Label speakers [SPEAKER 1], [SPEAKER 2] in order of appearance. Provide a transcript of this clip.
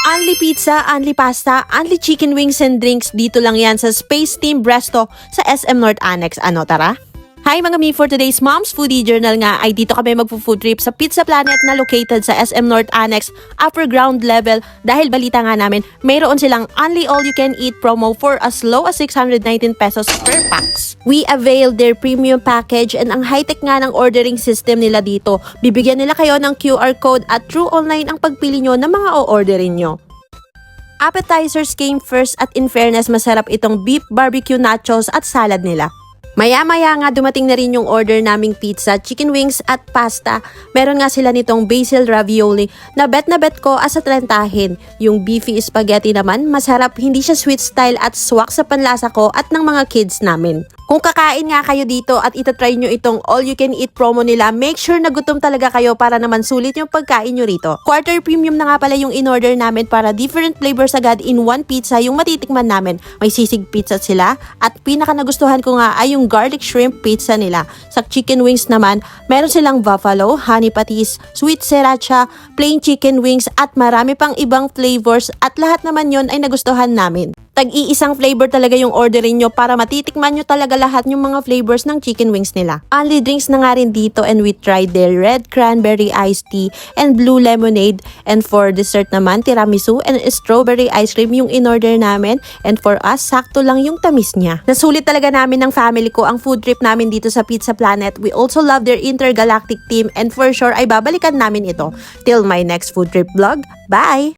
[SPEAKER 1] Only pizza, only pasta, only chicken wings and drinks. Dito lang yan sa Space Team Bresto sa SM North Annex. Ano, tara? Hi mga mi, for today's Mom's Foodie Journal nga ay dito kami magpo-food trip sa Pizza Planet na located sa SM North Annex upper ground level dahil balita nga namin mayroon silang only all you can eat promo for as low as 619 pesos per packs. We availed their premium package and ang high-tech nga ng ordering system nila dito. Bibigyan nila kayo ng QR code at through online ang pagpili nyo ng mga o-orderin nyo. Appetizers came first at in fairness masarap itong beef barbecue nachos at salad nila. Maya-maya nga dumating na rin yung order naming pizza, chicken wings at pasta. Meron nga sila nitong basil ravioli na bet ko asa trentahin. Yung beefy spaghetti naman, masarap, hindi siya sweet style at swak sa panlasa ko at ng mga kids namin. Kung kakain nga kayo dito at itatry nyo itong all you can eat promo nila, make sure na gutom talaga kayo para naman sulit yung pagkain nyo rito. Quarter premium na nga pala yung in-order namin para different flavors agad in one pizza yung matitikman namin. May sisig pizza sila at pinaka nagustuhan ko nga ay yung garlic shrimp pizza nila. Sa chicken wings naman, meron silang buffalo, honey patis, sweet sriracha, plain chicken wings at marami pang ibang flavors at lahat naman yon ay nagustuhan namin. Tag-iisang flavor talaga yung orderin nyo para matitikman nyo talaga lahat yung mga flavors ng chicken wings nila. Only drinks na nga rin dito and we tried their red cranberry iced tea and blue lemonade. And for dessert naman, tiramisu and strawberry ice cream yung in-order namin. And for us, sakto lang yung tamis niya. Nasulit talaga namin ng family ko ang food trip namin dito sa Pizza Planet. We also love their intergalactic team and for sure ay babalikan namin ito. Till my next food trip vlog, bye!